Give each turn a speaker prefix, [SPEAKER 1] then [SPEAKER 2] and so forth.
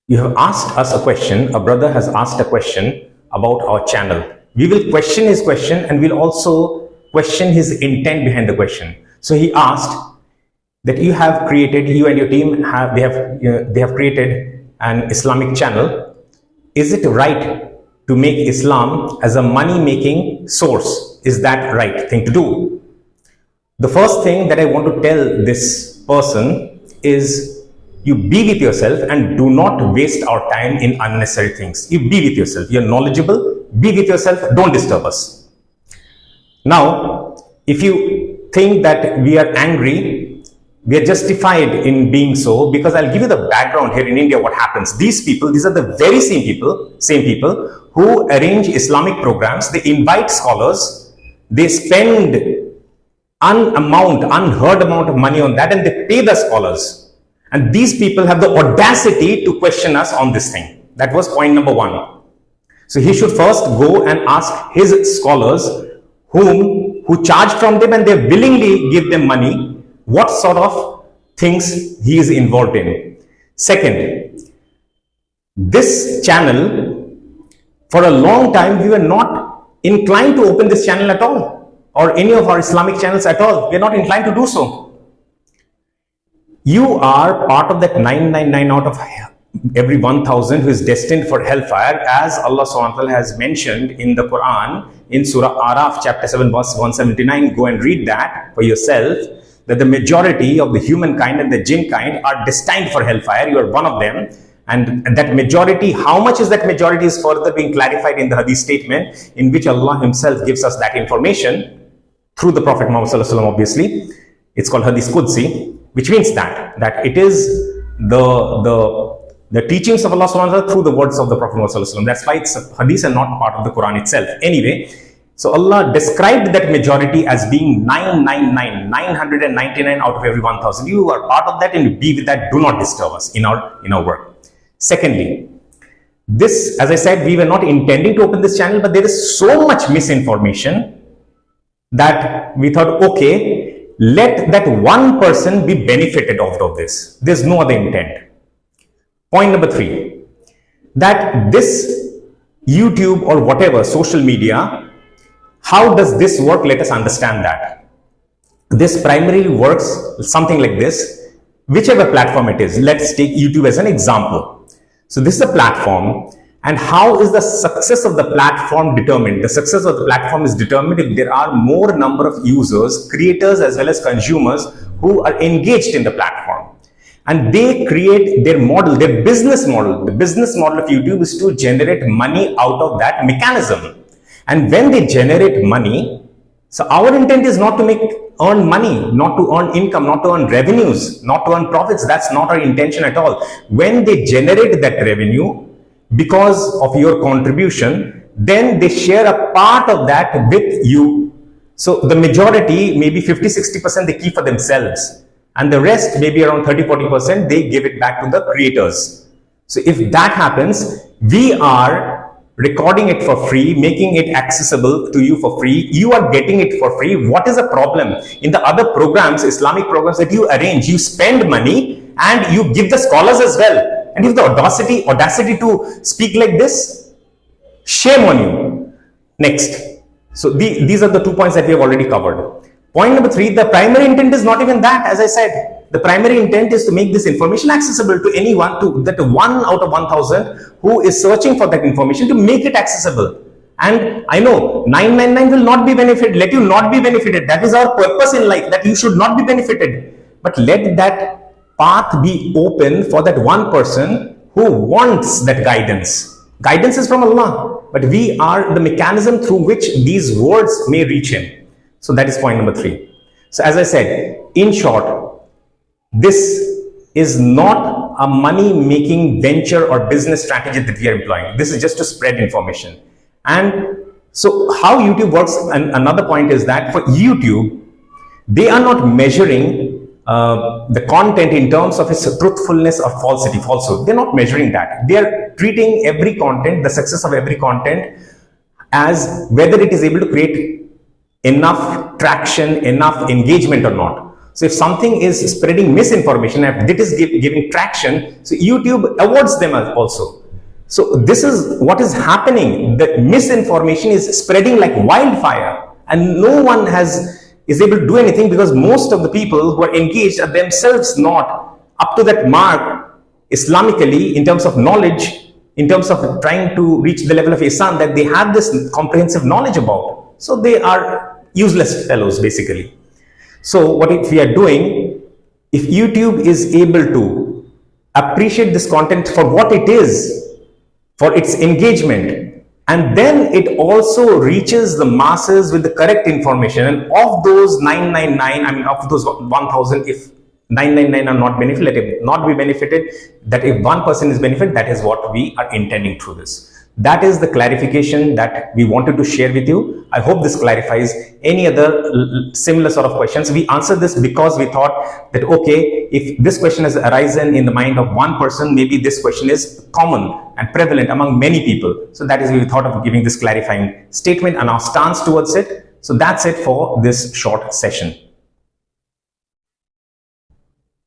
[SPEAKER 1] You have asked us a question, a brother has asked a question about our channel. We will question his question and we'll also question his intent behind the question. So he asked that you and your team have created an Islamic channel. Is it right to make Islam as a money-making source? Is that right thing to do? The first thing that I want to tell this person is, you be with yourself and do not waste our time in unnecessary things. You be with yourself. You're knowledgeable. Be with yourself. Don't disturb us. Now, if you think that we are angry, we are justified in being so, because I'll give you the background here in India, what happens. These are the very same people who arrange Islamic programs. They invite scholars. They spend unheard amount of money on that, and they pay the scholars. And these people have the audacity to question us on this thing. That was point number one. So he should first go and ask his scholars who charge from them and they willingly give them money, what sort of things he is involved in. Second, this channel, for a long time, we were not inclined to open this channel at all, or any of our Islamic channels at all. We are not inclined to do so. You are part of that 999 out of every 1,000 who is destined for hellfire, as Allah SWT has mentioned in the Quran, in Surah Araf chapter 7 verse 179. Go and read that for yourself, that the majority of the humankind and the jinn kind are destined for hellfire. You are one of them. And that majority, how much is that majority, is further being clarified in the hadith statement, in which Allah himself gives us that information through the Prophet Muhammad SAW, obviously. It's called Hadith Qudsi, which means that it is the teachings of Allah SWT through the words of the Prophet Muhammad SAW. That's why it's hadith and not part of the Quran itself. Anyway, so Allah described that majority as being 999 out of every 1,000. You are part of that and you be with that. Do not disturb us in our work. Secondly, this, as I said, we were not intending to open this channel, but there is so much misinformation that we thought, okay, let that one person be benefited out of this. There's no other intent. Point number 3, that this YouTube or whatever social media, how does this work? Let us understand that. This primarily works something like this, whichever platform it is. Let's take YouTube as an example. So this is a platform, and how is the success of the platform determined? The success of the platform is determined if there are more number of users, creators as well as consumers who are engaged in the platform. And they create their model, their business model. The business model of YouTube is to generate money out of that mechanism. And when they generate money, so our intent is not to earn money, not to earn income, not to earn revenues, not to earn profits. That's not our intention at all. When they generate that revenue, because of your contribution, then they share a part of that with you. So the majority, maybe 50-60%, they keep for themselves, and the rest, maybe around 30-40%, they give it back to the creators. So if that happens, we are recording it for free, making it accessible to you for free. You are getting it for free. What is the problem? In the other programs, Islamic programs that you arrange, you spend money and you give the scholars as well. And if the audacity to speak like this, shame on you. Next. So these are the 2 points that we have already covered. Point number 3, the primary intent is not even that. As I said, the primary intent is to make this information accessible to anyone, to that 1 out of 1,000 who is searching for that information, to make it accessible. And I know 999 will not be benefited. Let you not be benefited. That is our purpose in life, that you should not be benefited. But let that path be open for that one person who wants that guidance. Guidance is from Allah, but we are the mechanism through which these words may reach him. So that is point number 3. So as I said, in short, this is not a money-making venture or business strategy that we are employing. This is just to spread information. And so how YouTube works, and another point is that for YouTube, they are not measuring the content in terms of its truthfulness or falsehood. They're not measuring that. They are treating every content, the success of every content, as whether it is able to create enough traction, enough engagement or not. So if something is spreading misinformation, if it is giving traction, so YouTube awards them also. So this is what is happening. The misinformation is spreading like wildfire, and no one is able to do anything, because most of the people who are engaged are themselves not up to that mark Islamically, in terms of knowledge, in terms of trying to reach the level of ihsan that they have this comprehensive knowledge about. So they are useless fellows basically. So what if we are doing, if YouTube is able to appreciate this content for what it is, for its engagement, and then it also reaches the masses with the correct information, and of those 999, I mean of those 1000, if 999 are not benefited, let it not be benefited, that if one person is benefited, that is what we are intending through this. That is the clarification that we wanted to share with you. I hope this clarifies any other similar sort of questions. We answered this because we thought that, okay, if this question has arisen in the mind of one person, maybe this question is common and prevalent among many people. So that is why we thought of giving this clarifying statement and our stance towards it. So that's it for this short session.